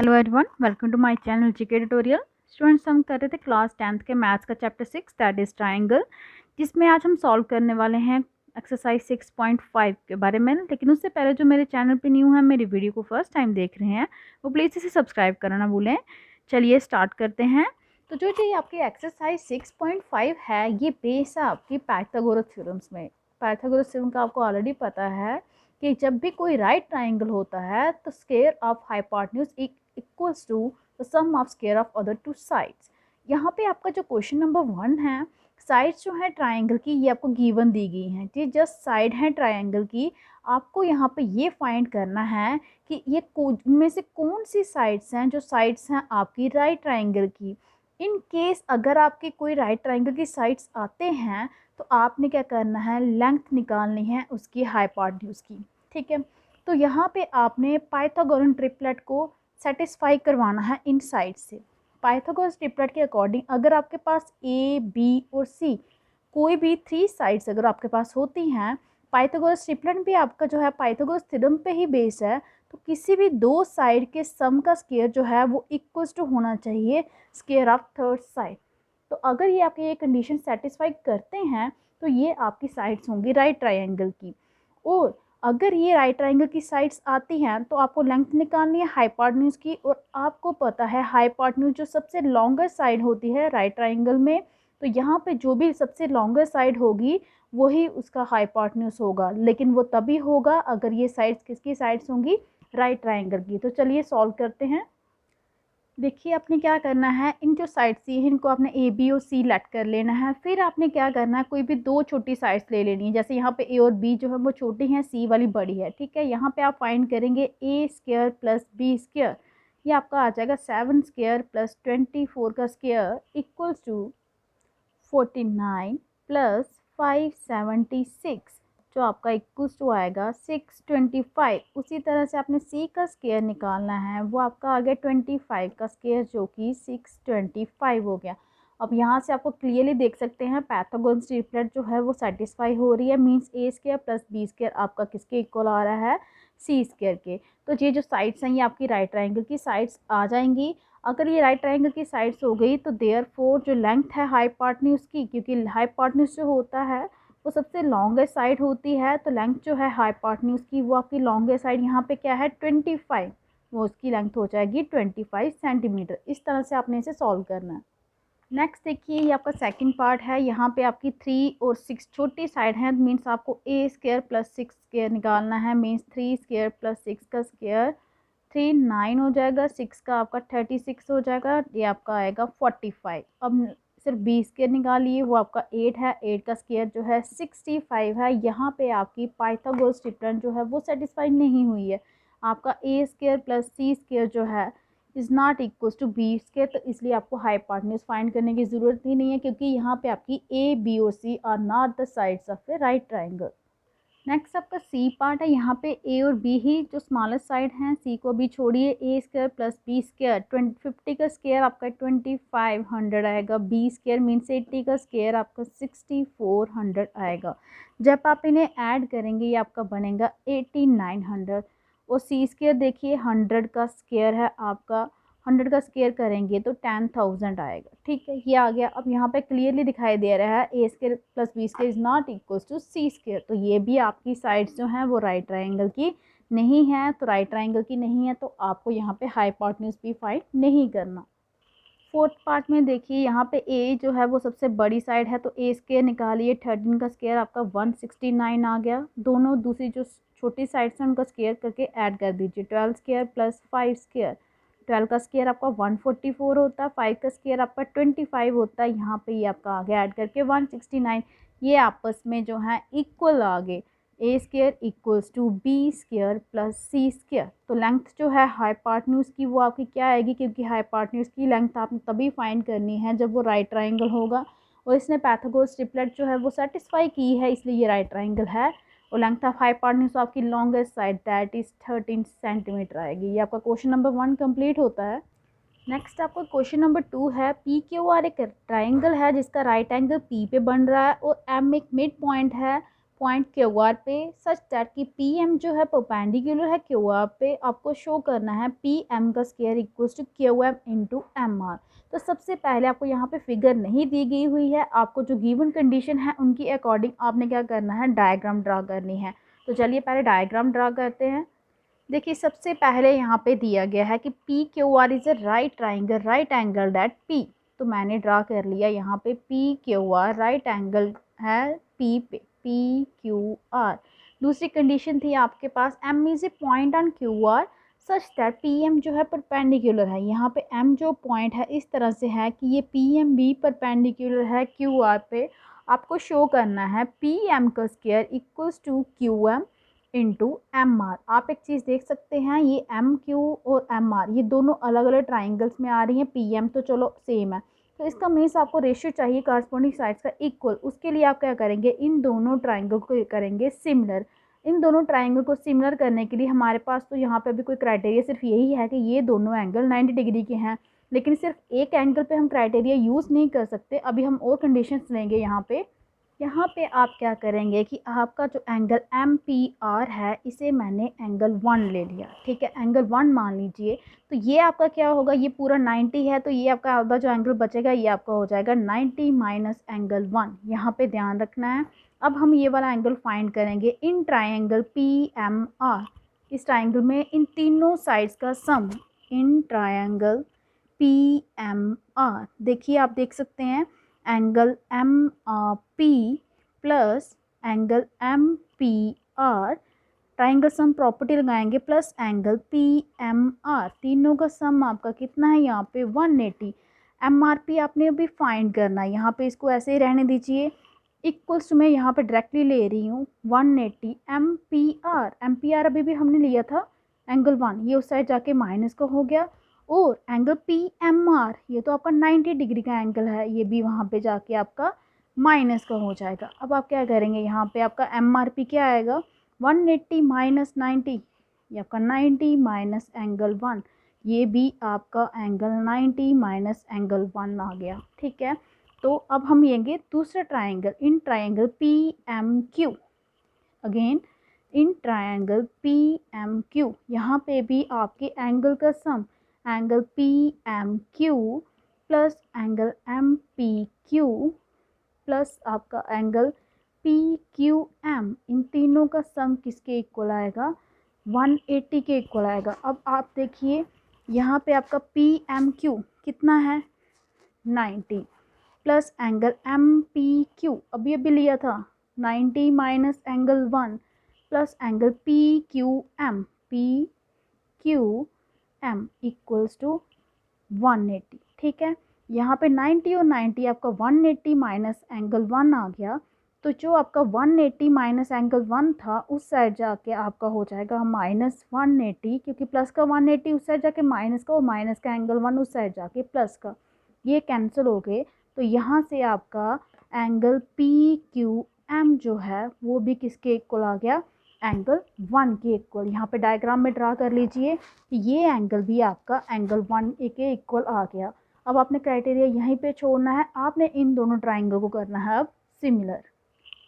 Hello everyone, welcome to my channel GK tutorial. Students, हम कर रहे थे क्लास 10th के मैथ्स का चैप्टर 6 दैट इज ट्रायंगल, जिसमें आज हम सॉल्व करने वाले हैं एक्सरसाइज 6.5 के बारे में। लेकिन उससे पहले जो मेरे चैनल पे न्यू है, मेरी वीडियो को फर्स्ट टाइम देख रहे हैं, वो प्लीज़ इसे सब्सक्राइब करना ना भूलें। चलिए स्टार्ट करते हैं। तो जो ये आपकी एक्सरसाइज 6.5 है, ये बेस है आपकी पाइथागोरस थ्योरम्स में। पाइथागोरस थ्योरम का आपको ऑलरेडी पता है कि जब भी कोई राइट ट्राइंगल होता है तो square of hypotenuse equals to the sum of square of other two sides. यहाँ पे आपका जो क्वेश्चन नंबर 1 है, साइड्स जो है ट्राइंगल की ये आपको गिवन दी गई हैं। जी, जस्ट साइड है ट्राइंगल की। आपको यहाँ पे ये फाइंड करना है कि ये इनमें से कौन सी साइड्स हैं जो साइड्स हैं आपकी राइट ट्राइंगल की। इन केस अगर आपके कोई राइट ट्राइंगल की साइड्स आते हैं तो आपने क्या करना है, लेंथ निकालनी है उसकी हाइपोटेन्यूज की। ठीक है, तो यहाँ पे आपने पाइथागोरन ट्रिपलेट को सेटिस्फाई करवाना है इन साइड से। पाइथागोरस ट्रिपलेट के अकॉर्डिंग अगर आपके पास ए, बी और सी कोई भी 3 साइड्स अगर आपके पास होती हैं, पाइथागोरस ट्रिपलेट भी आपका जो है पाइथागोरस थ्योरम पे ही बेस है, तो किसी भी 2 साइड के सम का स्क्वायर जो है वो इक्वल्स टू होना चाहिए स्क्वायर ऑफ थर्ड साइड। तो अगर ये आपकी ये कंडीशन सेटिस्फाई करते हैं तो ये आपकी साइड्स होंगी राइट ट्रायंगल की। और अगर ये राइट ट्रायंगल की साइड्स आती हैं तो आपको लेंथ निकालनी है हाइपोटेन्यूज की। और आपको पता है हाइपोटेन्यूज जो सबसे लॉन्गेस्ट साइड होती है राइट ट्रायंगल में, तो यहाँ पे जो भी सबसे लॉन्गेस्ट साइड होगी वही उसका हाइपोटेन्यूज होगा। लेकिन वो तभी होगा अगर ये साइड्स किसकी साइड्स होंगी, राइट ट्रायंगल की। तो चलिए सॉल्व करते हैं। देखिए आपने क्या करना है, इन जो साइड्स सी है इनको आपने ए, बी और सी लेट कर लेना है। फिर आपने क्या करना है, कोई भी 2 छोटी साइड्स ले लेनी है। जैसे यहाँ पे ए और बी जो है वो छोटी हैं, सी वाली बड़ी है। ठीक है, यहाँ पे आप फाइंड करेंगे ए स्क्वायर प्लस बी स्क्वायर, ये आपका आ जाएगा 7 स्क्वायर प्लस 24 का स्क्वायर इक्वल्स टू 49 प्लस 576, जो आपका इक्वल्स टू आएगा 625। उसी तरह से आपने सी का स्क्वायर निकालना है, वो आपका आ गया 25 का स्क्वायर जो कि 625 हो गया। अब यहाँ से आपको क्लियरली देख सकते हैं पाइथागोरस ट्रिपलेट जो है वो सेटिस्फाई हो रही है। मींस ए स्क्वायर प्लस बी स्क्वायर आपका किसके इक्वल आ रहा है, सी स्क्वायर के। तो ये जो साइड्स हैं ये आपकी राइट ट्रायंगल की साइड्स आ जाएंगी। अगर ये राइट ट्रायंगल की साइड्स हो गई तो देयरफॉर जो लेंथ है हाइपोटेन्यूज की, क्योंकि हाइपोटेन्यूज जो होता है वो सबसे लॉन्गेस्ट साइड होती है, तो लेंथ जो है हाइपोटेन्यूज की वो आपकी लॉन्गेस्ट साइड यहाँ पे क्या है 25, वो उसकी लेंथ हो जाएगी 25 सेंटीमीटर। इस तरह से आपने इसे सॉल्व करना है। नेक्स्ट देखिए, ये आपका सेकंड पार्ट है। यहाँ पे आपकी 3 और 6 छोटी साइड है, मीन्स आपको ए स्क्वायर प्लस 6 स्क्वायर निकालना है। मीन्स 3 स्क्वायर प्लस 6 का स्क्वायर 3 9 हो जाएगा, 6 का आपका 36 हो जाएगा, ये आपका आएगा 45। अब सिर्फ बी स्क्वायर निकालिए, वो आपका 8 है, 8 का स्क्वायर जो है 65 है। यहाँ पे आपकी पाइथागोरस ट्रिपलेट जो है वो सेटिस्फाई नहीं हुई है। आपका A square plus C square जो है is not equal to B square, तो इसलिए आपको हाइपोटेन्यूज फाइंड करने की ज़रूरत ही नहीं है, क्योंकि यहाँ पे आपकी ए, बी और C are not the sides of a right triangle. Next आपका सी पार्ट है। यहाँ पे ए और बी ही जो स्मॉलेस्ट साइड हैं, सी को भी छोड़िए। ए स्क्वायर प्लस बी स्क्वायर 50 का स्क्वायर आपका 2500 आएगा। बी स्क्वायर मीन्स 80 का स्क्वायर आपका 6400 आएगा। जब आप इन्हें ऐड करेंगे ये आपका बनेगा 8900। और सी स्क्वायर देखिए 100 का स्क्वायर है आपका, 100 का स्क्वायर करेंगे तो 10,000 आएगा। ठीक है, ये आ गया। अब यहाँ पे क्लियरली दिखाई दे रहा है A square plus B square is not equal to C square, तो ये भी आपकी साइड्स जो हैं वो राइट ट्रायंगल की नहीं है। तो राइट ट्रायंगल की नहीं है तो आपको यहाँ पे हाइपोटेन्यूज भी फाइंड नहीं करना। फोर्थ पार्ट में देखिए, यहाँ पे ए जो है वो सबसे बड़ी साइड है, तो ए स्क्वायर निकालिए। 13 का स्क्वायर आपका 169 आ गया। दोनों दूसरी जो छोटी साइड्स हैं उनका स्क्वायर करके ऐड कर दीजिए। 12 स्क्वायर प्लस 5 स्क्वायर, 12 का स्क्वायर आपका 144 होता है, 5 का स्क्वायर आपका 25 होता है। यहाँ पे ये आपका आगे ऐड करके 169, ये आपस में जो है इक्वल आ गए। A square equals to B square plus C square. तो लेंथ जो है हाइपोटेन्यूज की वो आपकी क्या आएगी, क्योंकि हाइपोटेन्यूज की लेंथ आपने तभी फाइंड करनी है जब वो राइट ट्रायंगल होगा। और इसने पाइथागोरस ट्रिपलेट जो है वो सेटिस्फाई की है, इसलिए ये राइट ट्रायंगल है। और लेंथ ऑफ हाइपोटेन्यूज आपकी longest side that is 13 centimetre आएगी। ये आपका क्वेश्चन नंबर 1 कंप्लीट होता है। नेक्स्ट आपका क्वेश्चन नंबर 2 है। पी क्यू आर एक ट्राइंगल है जिसका राइट एंगल पी पे बन रहा है और एम एक मिड पॉइंट है। पॉइंट क्यू आर पे सच दैट कि पी एम जो है परपेंडिकुलर है क्यू आर पे, आपको शो करना है पी एम का square equals to Q M into M R. तो सबसे पहले आपको यहाँ पे फिगर नहीं दी गई हुई है, आपको जो गिवन कंडीशन है उनकी अकॉर्डिंग आपने क्या करना है, डायग्राम ड्रा करनी है। तो चलिए पहले डायग्राम ड्रा करते हैं। देखिए सबसे पहले यहाँ पे दिया गया है कि P Q R is a right angle that P. तो मैंने ड्रा कर लिया यहाँ पे P Q R right angle है पी पे, पी क्यू आर। दूसरी कंडीशन थी आपके पास M is a point on Q R such that P M जो है परपेंडिकुलर है। यहाँ पे एम जो पॉइंट है इस तरह से है कि ये पी एम भी परपेंडिकुलर है क्यू आर पे। आपको शो करना है पी एम का square equals to Q M into M R. आप एक चीज़ देख सकते हैं, ये एम क्यू और एम आर ये दोनों अलग अलग ट्राइंगल्स में आ रही हैं, पी एम तो चलो सेम है। तो इसका मीन्स आपको रेशियो चाहिए कॉरस्पॉन्डिंग साइड्स का इक्वल। उसके लिए आप क्या करेंगे, इन दोनों ट्राइंगल को करेंगे सिमिलर। इन दोनों ट्राइंगल को सिमिलर करने के लिए हमारे पास तो यहाँ पे अभी कोई क्राइटेरिया सिर्फ यही है कि ये दोनों एंगल 90 डिग्री के हैं। लेकिन सिर्फ एक एंगल पे हम क्राइटेरिया यूज़ नहीं कर सकते, अभी हम और कंडीशंस लेंगे। यहाँ पे आप क्या करेंगे कि आपका जो एंगल एम पी आर है इसे मैंने एंगल 1 ले लिया, ठीक है, एंगल 1 मान लीजिए। तो ये आपका क्या होगा, ये पूरा 90 है, तो ये आपका आधा जो एंगल बचेगा ये आपका हो जाएगा 90 माइनस एंगल 1। यहाँ पे ध्यान रखना है। अब हम ये वाला एंगल फाइंड करेंगे in triangle P M R. इस ट्राइंगल में इन तीनों साइड्स का sum in triangle P M R. देखिए आप देख सकते हैं angle M P plus angle M P R, triangle sum property लगाएंगे plus angle P M R, तीनों का सम आपका कितना है यहाँ पे 180। एम आर पी आपने अभी फाइंड करना है, यहाँ पे इसको ऐसे ही रहने दीजिए, इक्वल्स टू मैं यहाँ पे डायरेक्टली ले रही हूँ 180 एम पी आर अभी भी हमने लिया था एंगल 1, ये उस साइड जाके माइनस का हो गया। और एंगल पी एम आर ये तो आपका 90 डिग्री का एंगल है, ये भी वहाँ पे जाके आपका माइनस का हो जाएगा। अब आप क्या करेंगे, यहाँ पे आपका एम आर पी क्या आएगा 180 माइनस 90, ये आपका 90 माइनस एंगल 1, ये भी आपका एंगल 90 माइनस एंगल 1 आ गया, ठीक है। तो अब हम लेंगे दूसरा triangle in triangle P M Q. Again in triangle P M Q, यहाँ पे भी आपके एंगल का sum angle P M Q plus angle M P Q plus आपका एंगल पी क्यू एम, इन तीनों का सम किसके इक्वल आएगा 180 के इक्वल आएगा। अब आप देखिए यहाँ पे आपका पी एम क्यू कितना है 90 plus angle M P Q अभी अभी लिया था 90 minus angle 1 plus angle P Q M equals to 180, ठीक है। यहाँ पे 90 और 90 आपका 180 माइनस एंगल 1 आ गया। तो जो आपका 180 माइनस एंगल 1 था उस साइड जाके आपका हो जाएगा माइनस 180, क्योंकि प्लस का 180 उस साइड जाके माइनस का, और माइनस का एंगल 1 उस साइड जाके प्लस का, ये कैंसिल हो गए। तो यहाँ से आपका एंगल पी क्यू एम जो है वो भी किसके इक्वल आ गया, एंगल 1 के इक्वल। यहाँ पे डायग्राम में ड्रा कर लीजिए कि ये एंगल भी आपका एंगल 1 के इक्वल आ गया। अब आपने क्राइटेरिया यहीं पे छोड़ना है, आपने इन दोनों ट्राइंगल को करना है अब सिमिलर।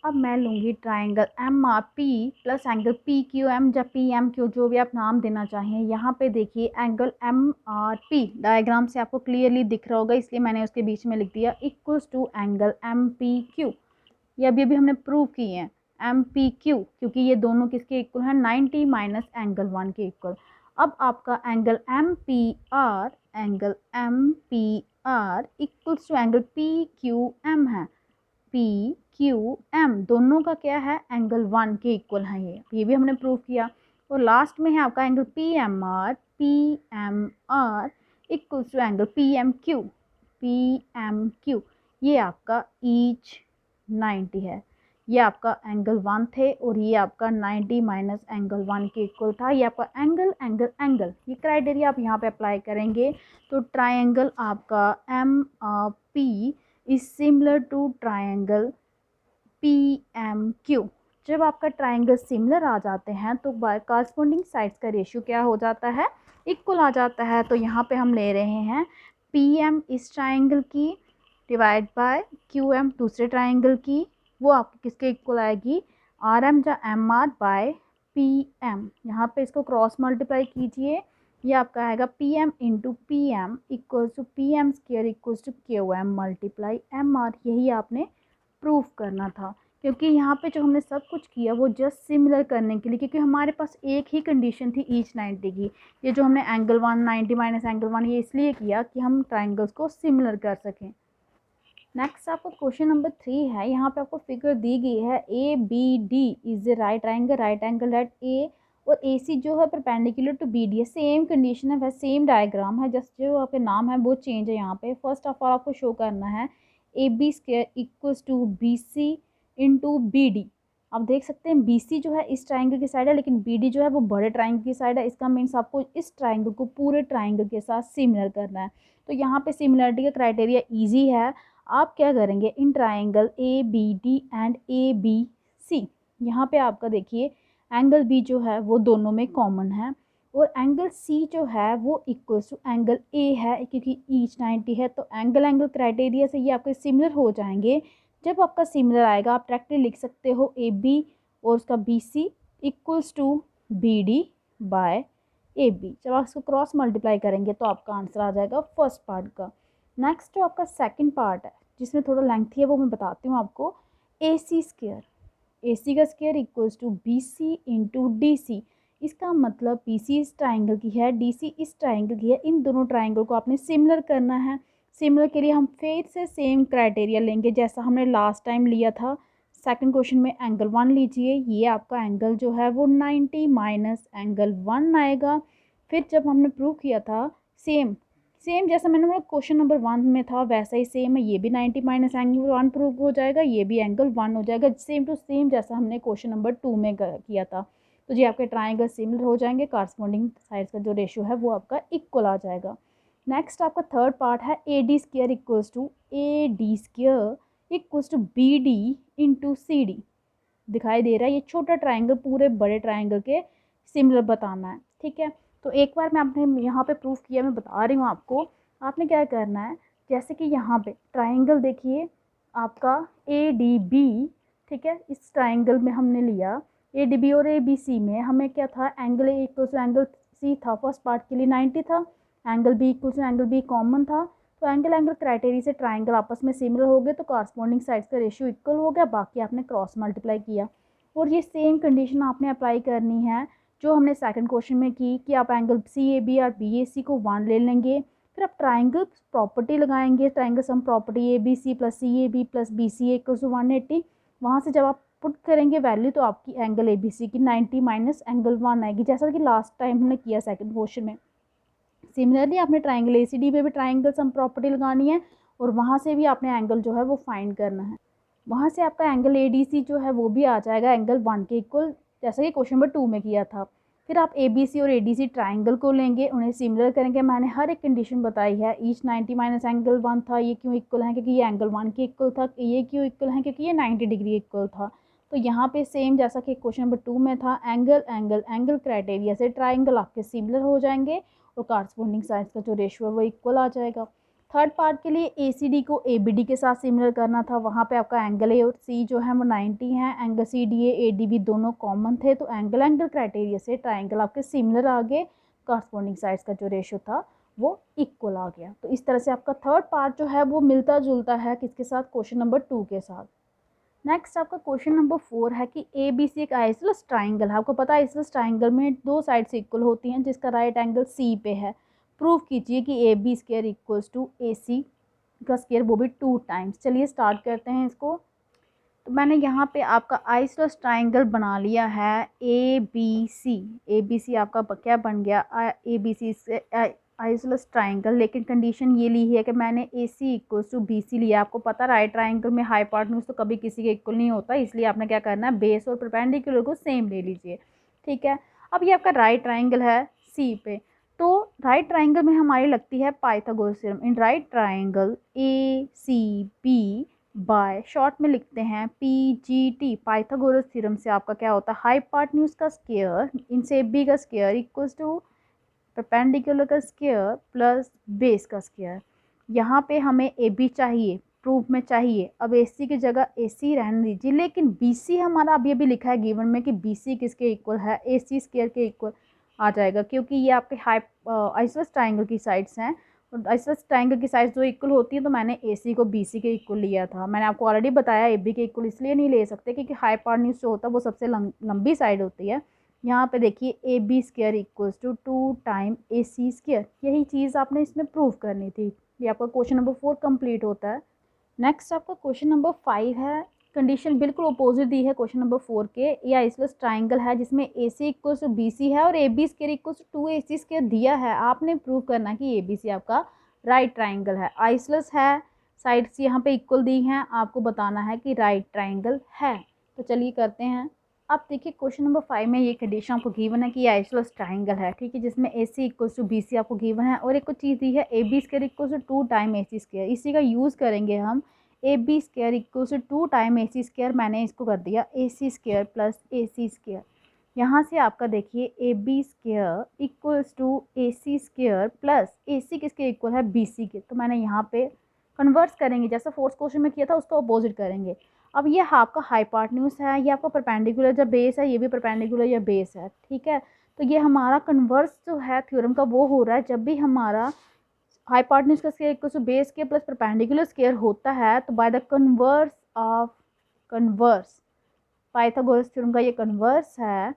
अब मैं लूँगी triangle M R P plus angle P Q M या पी एम क्यू, जो भी आप नाम देना चाहें। यहाँ पे देखिए angle M R P diagram से आपको क्लियरली दिख रहा होगा, इसलिए मैंने उसके बीच में लिख दिया equals to angle M P Q. ये अभी हमने प्रूव किए हैं एम पी क्यू, क्योंकि ये दोनों किसके इक्वल हैं 90 माइनस एंगल 1 के इक्वल। अब आपका angle M P R equals to angle P Q M है, पी क्यू एम दोनों का क्या है एंगल 1 के इक्वल है, ये भी हमने प्रूव किया। और लास्ट में है आपका angle P M R equals to angle P M Q, ये आपका ईच 90 है। ये आपका एंगल 1 थे और ये आपका 90 माइनस एंगल 1 के इक्वल था। ये आपका एंगल ये क्राइटेरिया आप यहाँ पे अप्लाई करेंगे तो ट्राइंगल आपका M P is similar to triangle P M Q. जब आपका ट्राइंगल सिमिलर आ जाते हैं तो कॉरस्पॉन्डिंग साइड्स का रेशियो क्या हो जाता है, इक्वल आ जाता है। तो यहाँ पे हम ले रहे हैं पी एम इस ट्राइंगल की डिवाइड बाय क्यू एम दूसरे ट्राइंगल की, वो आपको किसके इक्वल आएगी आर एम जा M R by P M, यहाँ पे इसको क्रॉस मल्टीप्लाई कीजिए, ये आपका आएगा P M into P M equals to P M square equals to Q M multiply M R. यही आपने प्रूफ करना था, क्योंकि यहाँ पे जो हमने सब कुछ किया वो जस्ट सिमिलर करने के लिए, क्योंकि हमारे पास एक ही कंडीशन थी ईच 90 की। ये जो हमने एंगल 190 माइनस एंगल 1 ये इसलिए किया कि हम ट्राइंगल्स को सिमिलर कर सकें। नेक्स्ट आपको क्वेश्चन नंबर 3 है, यहाँ पे आपको फिगर दी गई है A B D is a right angle at A और ए सी जो है परपेंडिकुलर टू बी डी है। सेम कंडीशन है, वह सेम डायग्राम है, जस्ट जो आपके नाम है वो चेंज है। यहाँ पे फर्स्ट ऑफ ऑल आपको शो करना है A B square equals to B C into B D. आप देख सकते हैं बी सी जो है इस ट्राइंगल की साइड है, लेकिन बी डी जो है वो बड़े ट्राइंगल की साइड है। इसका मीन्स आपको इस ट्राइंगल को पूरे ट्राइंगल के साथ सिमिलर करना है। तो यहाँ पे सिमिलरिटी का क्राइटेरिया ईजी है। आप क्या करेंगे, in triangle A B D and A B C, यहाँ पे आपका देखिए एंगल बी जो है वो दोनों में कॉमन है और एंगल सी जो है वो इक्वल्स टू एंगल ए है, क्योंकि ईच 90 है। तो एंगल क्राइटेरिया से ये आपके सिमिलर हो जाएंगे। जब आपका सिमिलर आएगा आप डायरेक्टली लिख सकते हो ए बी और उसका B C equals to B D by A B. जब आप इसको क्रॉस मल्टीप्लाई करेंगे तो आपका आंसर आ जाएगा फर्स्ट पार्ट का। नेक्स्ट जो आपका सेकंड पार्ट है जिसमें थोड़ा लेंथी है वो मैं बताती हूँ आपको। ए सी स्क्वायर, ए सी का square equals to B C into D C. इसका मतलब बी सी इस ट्राइंगल की है, डी सी इस ट्राइंगल की है। इन दोनों ट्राइंगल को आपने सिमिलर करना है। सिमिलर के लिए हम फिर से सेम क्राइटेरिया लेंगे जैसा हमने लास्ट टाइम लिया था। सेकंड क्वेश्चन में एंगल 1 लीजिए, ये आपका एंगल जो है वो 90 माइनस एंगल 1 आएगा। फिर जब हमने प्रूव किया था सेम जैसा मैंने बोला क्वेश्चन नंबर 1 में था वैसा ही सेम है, ये भी 90 माइनस एंगल 1 प्रूव हो जाएगा, ये भी एंगल 1 हो जाएगा, सेम टू सेम जैसा हमने क्वेश्चन नंबर 2 में किया था। तो जी आपके ट्राइंगल सिमिलर हो जाएंगे, कॉरस्पॉन्डिंग साइड्स का जो रेशियो है वो आपका इक्वल आ जाएगा। नेक्स्ट आपका थर्ड पार्ट है A D square equals to A D square equals to B D into C D. दिखाई दे रहा है, ये छोटा ट्राइंगल पूरे बड़े ट्राइंगल के सिमिलर बताना है, ठीक है। तो एक बार मैं आपने यहाँ पे प्रूफ किया, मैं बता रही हूँ आपको। आपने क्या करना है, जैसे कि यहाँ पे ट्राइंगल देखिए आपका ए डी बी, ठीक है। इस ट्राइंगल में हमने लिया ए डी बी और ए बी सी में हमें क्या था, angle A equal to angle C था, फर्स्ट पार्ट के लिए 90 था, angle B equal to angle B common था। तो एंगल क्राइटेरिया से ट्राइंगल आपस में सिमिलर हो गए, तो कॉरस्पॉन्डिंग साइड्स का रेशियो इक्वल हो गया। बाकी आपने क्रॉस मल्टीप्लाई किया और ये सेम कंडीशन आपने अप्लाई करनी है जो हमने सेकंड क्वेश्चन में की कि आप एंगल सी ए बी और बी ए सी को 1 ले लेंगे। फिर आप ट्राइंगल प्रॉपर्टी लगाएंगे, triangle sum property A B C plus C A B plus B C A equal to 180। वहाँ से जब आप पुट करेंगे वैल्यू तो आपकी एंगल ए बी सी की 90 माइनस एंगल 1 आएगी, जैसा कि लास्ट टाइम हमने किया सेकंड क्वेश्चन में। सिमिलरली आपने ट्राइंगल ए सी डी में भी ट्राइंगल सम प्रॉपर्टी लगानी है और वहाँ से भी आपने एंगल जो है वो फाइंड करना है। वहाँ से आपका एंगल ए डी सी जो है वो भी आ जाएगा एंगल 1 के इक्वल, जैसा कि क्वेश्चन नंबर 2 में किया था। फिर आप ए बी सी और ए डी सी ट्राइंगल को लेंगे, उन्हें सिमिलर करेंगे। मैंने हर एक कंडीशन बताई है। ईच 90 माइनस एंगल 1 था, ये क्यों इक्वल है, क्योंकि ये एंगल 1 के इक्वल था। ये क्यों इक्वल है, क्योंकि ये 90 डिग्री इक्वल था। तो यहाँ पे सेम जैसा कि क्वेश्चन नंबर 2 में था, एंगल क्राइटेरिया से ट्राइंगल आपके सिमिलर हो जाएंगे और कॉरस्पॉन्डिंग साइड्स का जो रेशियो है वो इक्वल आ जाएगा। थर्ड पार्ट के लिए ए सी डी को ए बी डी के साथ सिमिलर करना था। वहाँ पे आपका एंगल ए और सी जो है वो 90 है, angle C D A D B दोनों कॉमन थे। तो एंगल क्राइटेरिया से ट्राइंगल आपके सिमिलर आ गए, कॉरस्पॉन्डिंग साइड्स का जो रेशियो था वो इक्वल आ गया। तो इस तरह से आपका थर्ड पार्ट जो है वो मिलता जुलता है किसके साथ, क्वेश्चन नंबर 2 के साथ। नेक्स्ट आपका क्वेश्चन नंबर 4 है कि ए बी सी एक आइसोसेलेस ट्राइंगल है। आपको पता है आइसोसेलेस ट्राइंगल में दो साइड्स इक्वल होती हैं, जिसका राइट एंगल सी पे है। प्रूव कीजिए कि A B square equals to A C का स्क्वायर, वो भी 2 टाइम्स। चलिए स्टार्ट करते हैं इसको। तो मैंने यहाँ पे आपका आइसोसेलेस ट्राइंगल बना लिया है A B C. A B सी आपका क्या बन गया, ए बी सी से आइसोसेलेस ट्राइंगल। लेकिन कंडीशन ये ली है कि मैंने ए सी इक्वल्स टू बी सी लिया। आपको पता राइट ट्राइंगल में हाइपोटेन्यूज तो कभी किसी के इक्वल नहीं होता, इसलिए आपने क्या करना है, बेस और परपेंडिकुलर को सेम ले लीजिए, ठीक है। अब ये आपका राइट ट्राइंगल है सी पे, तो राइट ट्राइंगल में हमारी लगती है Pythagoras theorem. In right triangle A C B by short में लिखते हैं P G T. Pythagoras theorem से आपका क्या होता है, हाइपोटेन्यूज का स्क्वायर इनसे बी का स्क्वायर इक्वल्स टू परपेंडिकुलर का स्क्वायर प्लस बेस का स्क्वायर। यहाँ पे हमें ए बी चाहिए, प्रूफ में चाहिए। अब AC की जगह AC रहने दीजिए, लेकिन BC हमारा अभी अभी लिखा है गिवन में कि BC किसके इक्वल है, AC स्क्वायर के इक्वल आ जाएगा, क्योंकि ये आपके आइसोसेलेस ट्राइंगल की साइड्स हैं। और आइसोसेलेस ट्राइंगल की साइड्स जो इक्वल होती है, तो मैंने AC को BC के इक्वल लिया था। मैंने आपको ऑलरेडी बताया AB के इक्वल इसलिए नहीं ले सकते क्योंकि हाइपोटेन्यूज जो होता है वो सबसे लंबी साइड होती है। यहाँ पे देखिए AB square equals to 2 time AC square, यही चीज़ आपने इसमें प्रूव करनी थी। ये आपका क्वेश्चन नंबर 4 कंप्लीट होता है। नेक्स्ट आपका क्वेश्चन नंबर 5 है। कंडीशन बिल्कुल अपोजिट दी है क्वेश्चन नंबर 4 के। ये आइसोसेलेस ट्राइंगल है जिसमें AC इक्वल्स टू BC है और AB square equals to 2AC square दिया है। आपने प्रूव करना है कि ABC आपका राइट ट्राइंगल है। आइसोसेलेस है, साइड्स यहाँ पे इक्वल दी हैं, आपको बताना है कि राइट ट्राइंगल है। तो चलिए करते हैं। अब देखिए क्वेश्चन नंबर 5 में ये कंडीशन आपको गिवन है कि ये आइसोसेलेस ट्राइंगल है, ठीक है, जिसमें AC इक्वल्स टू BC आपको गिवन है और एक और चीज़ दी है AB square equals to 2 time AC square. इसी का यूज़ करेंगे हम। AB square equals to 2 time AC square, मैंने इसको कर दिया AC square plus AC square. यहाँ से आपका देखिए AB square equals to AC square plus AC किसके इक्वल है, BC के, तो मैंने यहाँ पे कन्वर्स करेंगे, जैसा फोर्थ क्वेश्चन में किया था उसका अपोजिट करेंगे। अब ये आपका हाइपोटेन्यूज है, ये आपका परपेंडिकुलर या बेस है, ये भी परपेंडिकुलर या बेस है, ठीक है। तो ये हमारा कन्वर्स जो है थ्योरम का वो हो रहा है, जब भी हमारा हाइपोटेन्यूज का square equal to base square plus perpendicular square होता है, तो by the converse of converse, Pythagoras theorem का ये कन्वर्स है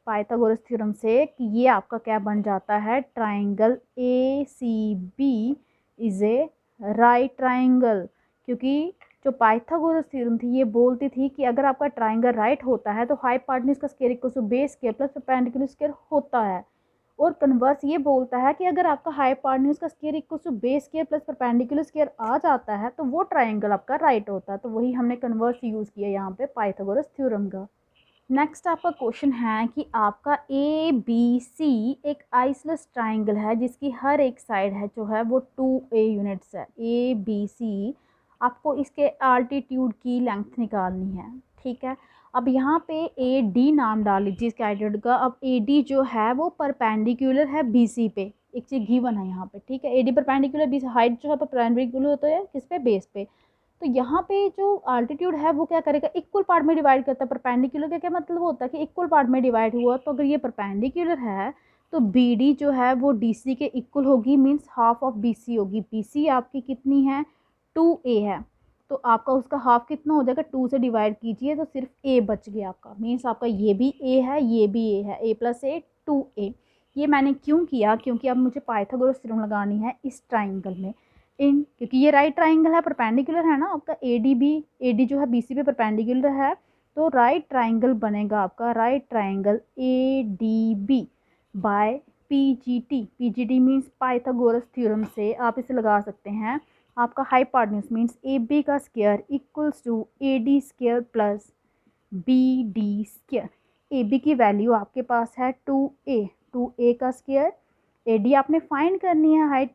पाइथागोरस थ्योरम से, कि ये आपका क्या बन जाता है, triangle ACB is a right triangle. क्योंकि जो पाइथागोरस थ्योरम थी ये बोलती थी कि अगर आपका ट्राइंगल राइट होता है तो हाइपोटेन्यूज का square equal to base square plus perpendicular square होता है, और कन्वर्स ये बोलता है कि अगर आपका हाइपोटेन्यूज का square equal to base square plus perpendicular square आ जाता है तो वो ट्राइंगल आपका राइट होता है। तो वही हमने कन्वर्स यूज़ किया यहाँ पे पाइथागोरस थ्योरम का। नेक्स्ट आपका क्वेश्चन है कि आपका ABC एक आइसोसेलेस ट्राइंगल है जिसकी हर एक साइड है जो है वो 2A यूनिट्स है। ABC आपको इसके आल्टीट्यूड की लेंथ निकालनी है, ठीक है। अब यहाँ पे AD नाम डाल लीजिए इसके आल्टीट्यूड का। अब AD जो है वो परपेंडिकुलर है BC पे, एक चीज़ गिवन है यहाँ पे, ठीक है। AD परपेंडिकुलर BC, हाइट जो है परपेंडिकुलर होता है किस पे, बेस पे। तो यहाँ पे जो आल्टीट्यूड है वो क्या करेगा, इक्वल पार्ट में डिवाइड करता है। परपेंडिकुलर का क्या मतलब होता है कि इक्वल पार्ट में डिवाइड हुआ, तो अगर ये परपेंडिकुलर है तो BD जो है वो DC के इक्वल होगी, मीन्स हाफ ऑफ BC होगी। BC आपकी कितनी है, 2A है, तो आपका उसका हाफ कितना हो जाएगा, 2 से डिवाइड कीजिए तो सिर्फ A बच गया आपका, मीन्स आपका ये भी A है, ये भी A है, A प्लस A 2A। ये मैंने क्यों किया, क्योंकि अब मुझे पाइथागोरस थ्योरम लगानी है इस ट्राइंगल में, क्योंकि ये राइट ट्राइंगल है, परपेंडिकुलर है ना आपका। AD जो है BC पे परपेंडिकुलर है, तो राइट ट्राइंगल बनेगा आपका, right triangle ADB by PGT means Pythagoras theorem से आप इसे लगा सकते हैं। आपका हाइपोटेन्यूज मीन्स AB का square equals to AD square plus BD square. AB की वैल्यू आपके पास है 2A का स्क्वायर, AD आपने फाइंड करनी है हाइट,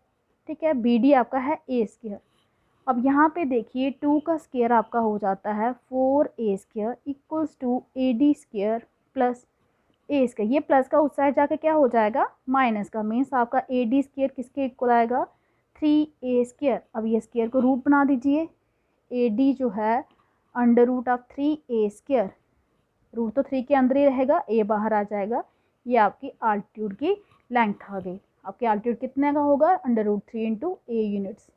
ठीक है, BD आपका है A स्क्वायर। अब यहाँ पे देखिए 2 का स्क्वायर आपका हो जाता है 4A square equals to AD square plus A square. ये प्लस का उस साइड जाके क्या हो जाएगा, माइनस का, मीन्स आपका AD स्क्वायर किसके इक्वल आएगा, 3A स्क्वायर। अब ये स्क्वायर को रूट बना दीजिए, AD जो है under root of 3A square, root तो 3 के अंदर ही रहेगा, A बाहर आ जाएगा। ये आपकी आल्टीट्यूड की लेंथ आ गई। आपके आल्टीट्यूड कितने का होगा, under root 3 into A units.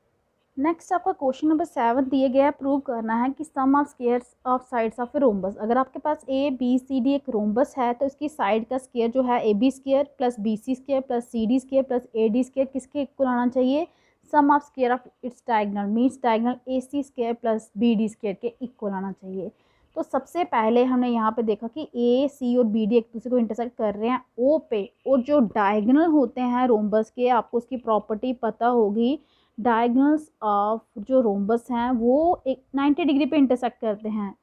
Next आपका क्वेश्चन नंबर 7 दिए गया है, प्रूव करना है कि sum of squares of sides of a rhombus. अगर आपके पास ABCD एक रोम्बस है तो इसकी साइड का स्क्वायर जो है AB square plus BC square plus CD square plus AD square किसके इक्वल आना चाहिए, sum of square of its diagonal, means diagonal AC square plus BD square के इक्वल आना चाहिए। तो सबसे पहले हमने यहाँ पे देखा कि AC और BD एक दूसरे को इंटरसेक्ट कर रहे हैं O पे, और जो डायगोनल होते हैं रोम्बस के, आपको उसकी प्रॉपर्टी पता होगी, डायगोनल्स ऑफ जो रोम्बस हैं वो एक 90 डिग्री पे इंटरसेक्ट करते हैं,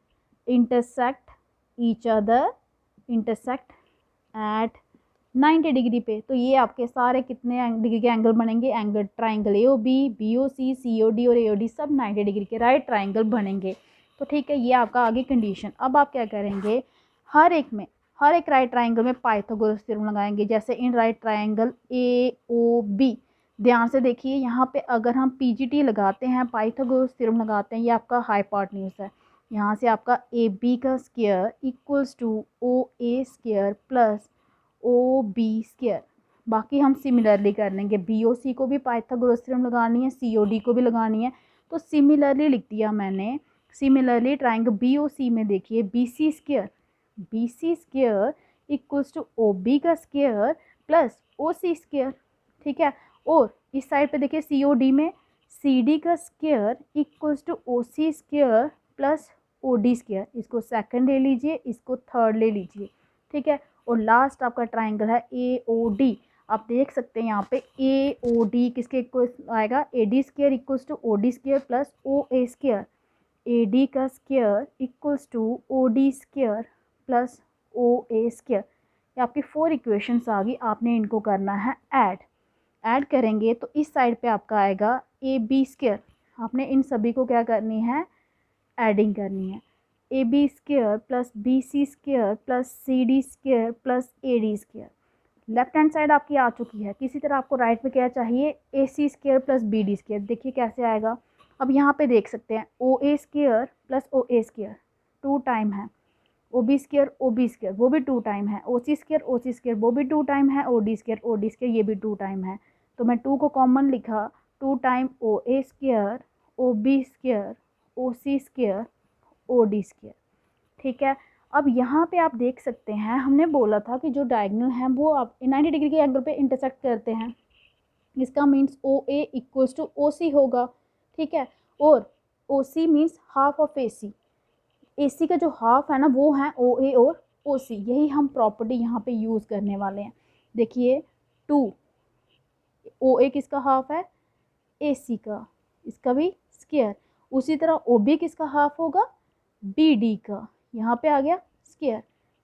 intersect each other, intersect at 90 degree पे। तो ये आपके सारे कितने डिग्री के एंगल बनेंगे, angle triangle AOB, BOC, COD और AOD सब 90 डिग्री के राइट ट्राइंगल बनेंगे। तो ठीक है, ये आपका आगे कंडीशन। अब आप क्या करेंगे, हर एक राइट ट्राइंगल में पाइथागोरस थ्योरम लगाएंगे। जैसे इन राइट ट्राइंगल AOB ध्यान से देखिए, यहाँ पे अगर हम पीजीटी लगाते हैं, पाइथागोरस थ्योरम लगाते हैं, ये आपका हाइपोटेन्यूज है। यहाँ से आपका ए बी का square equals to O A square plus O B square. बाकी हम सिमिलरली कर लेंगे, बी ओ सी को भी पाइथागोरस थ्योरम लगानी है, सी ओ डी को भी लगानी है, तो सिमिलरली लिख दिया मैंने। Similarly triangle B O C में देखिए B C square equals to O B का square plus O C square, ठीक है। और इस साइड पे देखिए सी ओ डी में सी डी का square equals to O C square plus O D square. इसको सेकंड ले लीजिए, इसको थर्ड ले लीजिए, ठीक है। और लास्ट आपका ट्राइंगल है ए ओ डी। आप देख सकते हैं यहाँ पे ए ओ डी किसके इक्वल आएगा, A D square equals to O D square plus O A square. A D का square equals to O D square plus O A square. ये आपकी 4 इक्वेशंस आ गई, आपने इनको करना है ऐड करेंगे तो इस साइड पे आपका आएगा ए बी स्क्वायर। आपने इन सभी को क्या करनी है, एडिंग करनी है। A B square plus B C square plus C D square plus A D square. Left hand side आपकी आ चुकी है, किसी तरह आपको राइट में क्या चाहिए, A C square plus B D square. देखिए कैसे आएगा। अब यहाँ पे देख सकते हैं O A square plus O A square 2 time है, ओ बी स्क्वायर वो भी 2 टाइम है, ओ सी स्क्वायर वो भी 2 टाइम है, ओ डी स्क्वायर ये भी 2 टाइम है। तो मैं 2 को कॉमन लिखा, 2 time O A square O B square O C square O D square, ठीक है। अब यहाँ पे आप देख सकते हैं, हमने बोला था कि जो डायगोनल हैं वो आप 90 डिग्री के एंगल पे इंटरसेक्ट करते हैं। इसका means O A equals to O सी होगा, ठीक है। और ओ C means half of A C. A C का जो हाफ है ना वो है ओ ए और ओ सी। यही हम प्रॉपर्टी यहाँ पे यूज़ करने वाले हैं। देखिए 2 ओ ए किसका हाफ है, ए सी का, इसका भी स्क्वायर। उसी तरह ओ बी किसका हाफ होगा, बी डी का, यहाँ पे आ गया स्क्वायर,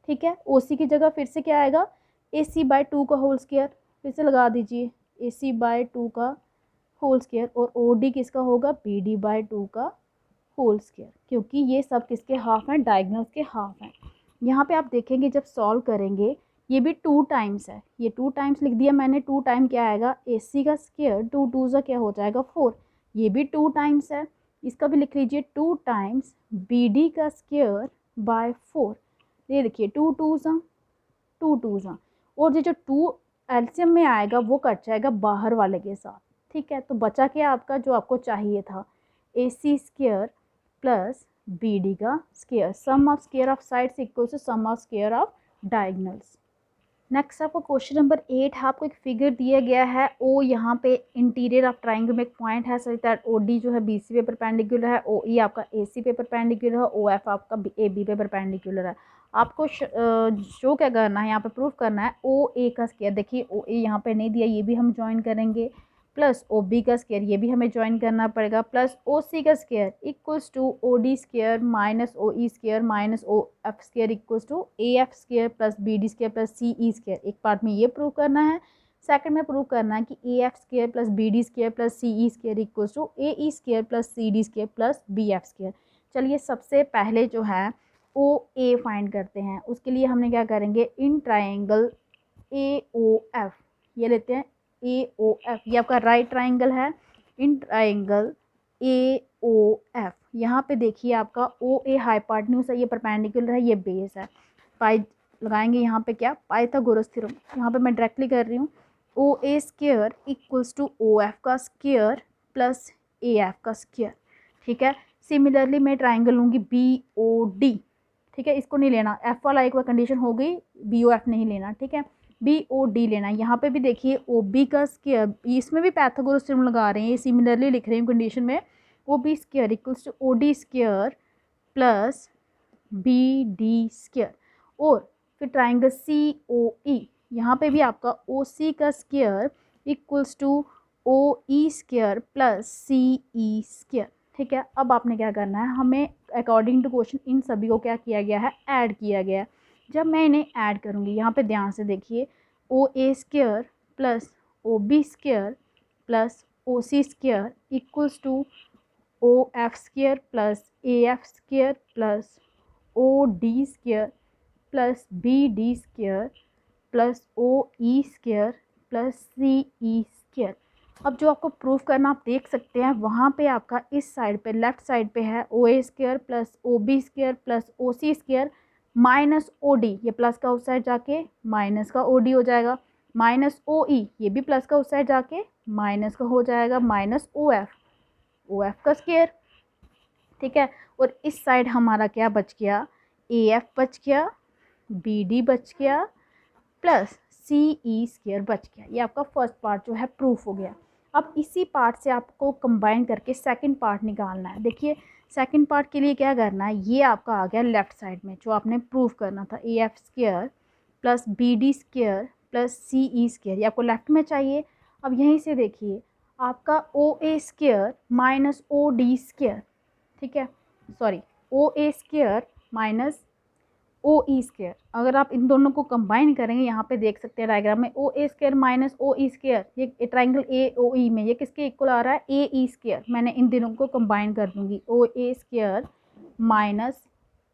ठीक है। ओ सी की जगह फिर से क्या आएगा, ए सी बाय 2 का होल स्क्वायर, फिर से लगा दीजिए ए सी बाय 2 का होल स्क्वायर। और ओ डी किसका होगा, बी डी बाय 2 का होल स्क्वायर, क्योंकि ये सब किसके हाफ हैं, डायगोनल्स के हाफ हैं। यहाँ पे आप देखेंगे जब सॉल्व करेंगे ये भी 2 टाइम्स है, ये 2 टाइम्स लिख दिया मैंने। 2 टाइम क्या आएगा, ए सी का स्क्वायर 2 2 सा क्या हो जाएगा 4, ये भी 2 टाइम्स है। इसका भी लिख लीजिए 2 टाइम्स बी डी का स्क्वायर बाय 4। ये देखिए 2 2 सा 2 2 सा, और ये जो 2 एलसीएम में आएगा वो कट जाएगा बाहर वाले के साथ, ठीक है। तो बचा क्या आपका, जो आपको चाहिए था, A C square plus B D का square. Sum of square of sides equal to sum of square of diagonals. Next आपको क्वेश्चन नंबर 8 है। आपको एक फिगर दिया गया है, ओ यहाँ पे इंटीरियर ऑफ ट्राइंगल में एक पॉइंट है, सच दैट ओ डी जो है बी सी पे परपेंडिकुलर है, ओ ई आपका ए सी पे परपेंडिकुलर है, ओ एफ आपका ए बी पे परपेंडिकुलर है। आपको शो क्या करना है, यहाँ पे प्रूफ करना है ओ ए का स्क्वायर। देखिए ओ ए यहाँ पे नहीं दिया, ये भी हम ज्वाइन करेंगे, प्लस ओ बी का स्क्वायर ये भी हमें ज्वाइन करना पड़ेगा, प्लस ओ सी का square equals to O D square minus O E square minus O F square equals to A F square plus B D square plus C E square. एक part में ये prove करना है, second में prove करना है कि A F square plus B D square plus C E square equals to A E square plus C D square plus B F square. चलिए सबसे पहले जो है ओ ए फाइंड करते हैं। उसके लिए हमने क्या करेंगे, in triangle A O F ये लेते हैं, ए ओ एफ ये आपका राइट ट्राइंगल है। इन ट्राइंगल ए ओ एफ यहाँ पे देखिए आपका ओ ए हाइपोटेन्यूज है, ये परपेंडिकुलर है, ये बेस है। पाई लगाएंगे यहाँ पे क्या, पाइथागोरस थ्योरम। यहाँ पे मैं डायरेक्टली कर रही हूँ, O A square equals to O F का स्क्वायर प्लस ए एफ का स्क्वायर, ठीक है। सिमिलरली मैं ट्राइंगल लूँगी बी ओ डी, ठीक है। इसको नहीं लेना, एफ वाला एक बार कंडीशन हो गई, बी ओ एफ नहीं लेना, ठीक है। बी ओ डी लेना है। यहाँ पे भी देखिए ओ बी का स्क्वायर, इसमें भी पाइथागोरस थ्योरम लगा रहे हैं, ये सिमिलरली लिख रहे हैं कंडीशन में, O B square equals to O D square plus B D square. और फिर ट्राइंगल सी ओ ई, यहाँ पे भी आपका ओ सी का square equals to O E square plus C E square, ठीक है। अब आपने क्या करना है, हमें अकॉर्डिंग टू क्वेश्चन इन सभी को क्या किया गया है, ऐड किया गया है। जब मैं इन्हें ऐड करूँगी, यहाँ पे ध्यान से देखिए, O A square plus O B square plus O C square equals to O F square plus A F square plus O D square plus B D square plus O E square plus C E square. अब जो आपको proof करना आप देख सकते हैं, वहाँ पे आपका इस साइड पे लेफ्ट साइड पे है O A square plus O B square plus O C square minus O D, ये प्लस का उस साइड जाके माइनस का ओ डी हो जाएगा, माइनस ओ ई, ये भी प्लस का उस साइड जाके माइनस का हो जाएगा, माइनस ओ एफ का स्क्र। ठीक है, और इस साइड हमारा क्या बच गया, ए एफ बच गया, बी डी बच गया, प्लस सी ई स्क्र बच गया। ये आपका फर्स्ट पार्ट जो है प्रूफ हो गया। अब इसी पार्ट से आपको कंबाइन करके सेकंड पार्ट निकालना है। देखिए सेकंड पार्ट के लिए क्या करना है, ये आपका आ गया लेफ्ट साइड में जो आपने प्रूफ करना था, A F square plus B D square plus C E square, ये आपको लेफ्ट में चाहिए। अब यहीं से देखिए आपका O A square minus O D square, ठीक है, sorry O A square minus O E square, अगर आप इन दोनों को कंबाइन करेंगे, यहाँ पे देख सकते हैं डायग्राम में ओ A square minus O E square, ये ट्राइंगल ए ओ ई में ये किसके इक्वल आ रहा है, ए ई स्क्र। मैंने इन दोनों को कंबाइन कर दूंगी, ओ A square minus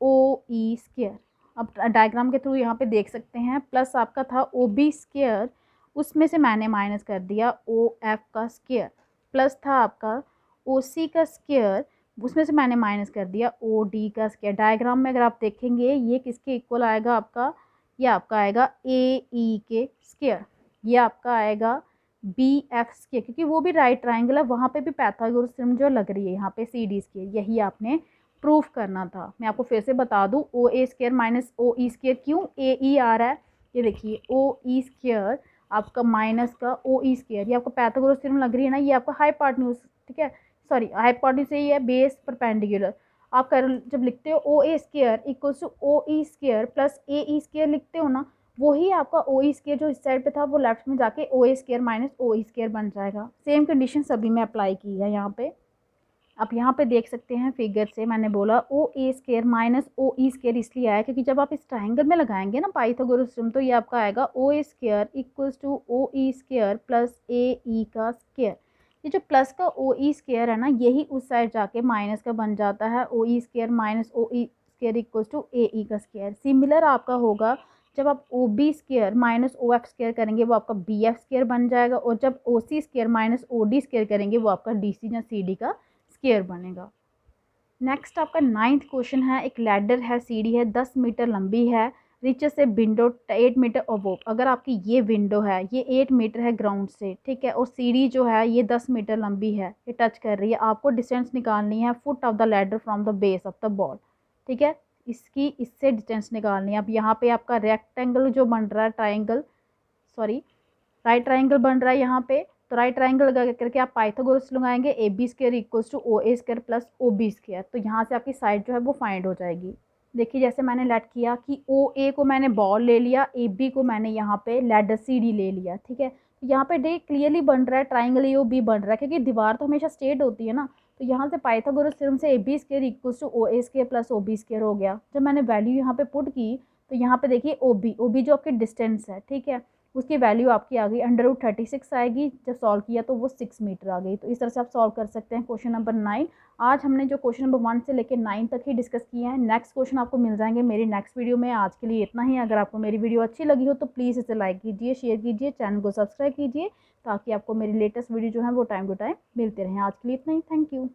O E square. अब डायग्राम के थ्रू यहाँ पे देख सकते हैं, प्लस आपका था ओ बी स्क्र, उसमें से मैंने माइनस कर दिया ओ एफ का स्क्र, प्लस था आपका ओ सी का स्क्र, उसमें से मैंने माइनस कर दिया ओ डी का स्क्वायर। डायग्राम में अगर आप देखेंगे ये किसके इक्वल आएगा आपका, ये आपका आएगा ए ई के स्क्वायर, ये आपका आएगा बी एफ स्क्वायर, क्योंकि वो भी राइट ट्राइंगल है, वहाँ पे भी पाइथागोरस थ्योरम जो लग रही है यहाँ पे सी डी स्क्वायर, यही आपने प्रूफ करना था। मैं आपको फिर से बता दूँ, ओ A square minus O E square, क्यों ए ई आ रहा है, ये देखिए ओ ई स्क्वायर आपका माइनस का ओ ई स्क्वायर, ये आपका पाइथागोरस थ्योरम लग रही है ना, ये आपका हाइपोटेन्यूज, ठीक है, सॉरी हाइपोटेन्यूज से ही है, बेस परपेंडिकुलर। आप कर जब लिखते हो ओ A square equals to O E square plus A E square लिखते हो ना, वही आपका ओ ई स्क्वायर जो इस साइड पे था वो लेफ्ट में जाके ओ A square minus O E square बन जाएगा। सेम कंडीशन सभी में अप्लाई की है यहाँ पे। आप यहाँ पे देख सकते हैं फिगर से, मैंने बोला ओ A square minus O E square इसलिए आया क्योंकि जब आप इस ट्राइंगल में लगाएंगे ना पाइथागोरस थ्योरम, तो ये आपका आएगा ओ A square equals to O E square plus A E का स्क्वायर। ये जो प्लस का ओ ई स्क्वायर है ना, यही उस साइड जाके माइनस का बन जाता है, O E square minus O E square equals to A E का स्क्वायर। सिमिलर आपका होगा जब आप O B square minus O F square करेंगे, वो आपका बी एफ स्क्वायर बन जाएगा, और जब O C square minus O D square करेंगे, वो आपका डी सी या सी डी का स्क्वायर बनेगा। नेक्स्ट आपका 9th क्वेश्चन है, एक लैडर है, सीढ़ी है, 10 मीटर लंबी है, रीचेस से विंडो 8 मीटर अबोव। अगर आपकी ये विंडो है, ये 8 मीटर है ग्राउंड से, ठीक है, और सीढ़ी जो है ये 10 मीटर लंबी है, ये टच कर रही है, आपको डिस्टेंस निकालनी है foot of the ladder from the base of the ball, ठीक है, इसकी इससे डिस्टेंस निकालनी है। अब यहाँ पे आपका रेक्टेंगल जो बन रहा है, ट्राइंगल, सॉरी राइट ट्राइंगल बन रहा है यहाँ पे, तो राइट ट्राइंगल लगा करके आप पाइथागोरस लगाएंगे, A B square equals to O A square plus O B square, तो यहाँ से आपकी साइड जो है वो फाइंड हो जाएगी। देखिए जैसे मैंने लेट किया कि ओ ए को मैंने बॉल ले लिया, ए बी को मैंने यहाँ पे लैडर सी डी ले लिया, ठीक है, तो यहाँ पे डे क्लियरली बन रहा है ट्राइंगल ए ओ बी बन रहा है, क्योंकि दीवार तो हमेशा स्ट्रेट होती है ना, तो यहाँ से पाइथागोरस थ्योरम से A B square equals to O A square plus O B square हो गया। जब मैंने वैल्यू यहाँ पे पुट की, तो यहाँ पे देखिए ओ बी जो आपकी डिस्टेंस है, ठीक है, उसकी वैल्यू आपकी आ गई √36 आएगी, जब सॉल्व किया तो वो 6 मीटर आ गई। तो इस तरह से आप सॉल्व कर सकते हैं क्वेश्चन नंबर 9। आज हमने जो क्वेश्चन नंबर 1 से लेकर 9 तक ही डिस्कस किए हैं। नेक्स्ट क्वेश्चन आपको मिल जाएंगे मेरी नेक्स्ट वीडियो में। आज के लिए इतना ही। अगर आपको मेरी वीडियो अच्छी लगी हो तो प्लीज़ इसे लाइक कीजिए, शेयर कीजिए, चैनल को सब्सक्राइब कीजिए, ताकि आपको मेरी लेटेस्ट वीडियो जो है वो टाइम टू टाइम मिलते रहें। आज के लिए इतना ही। Thank you.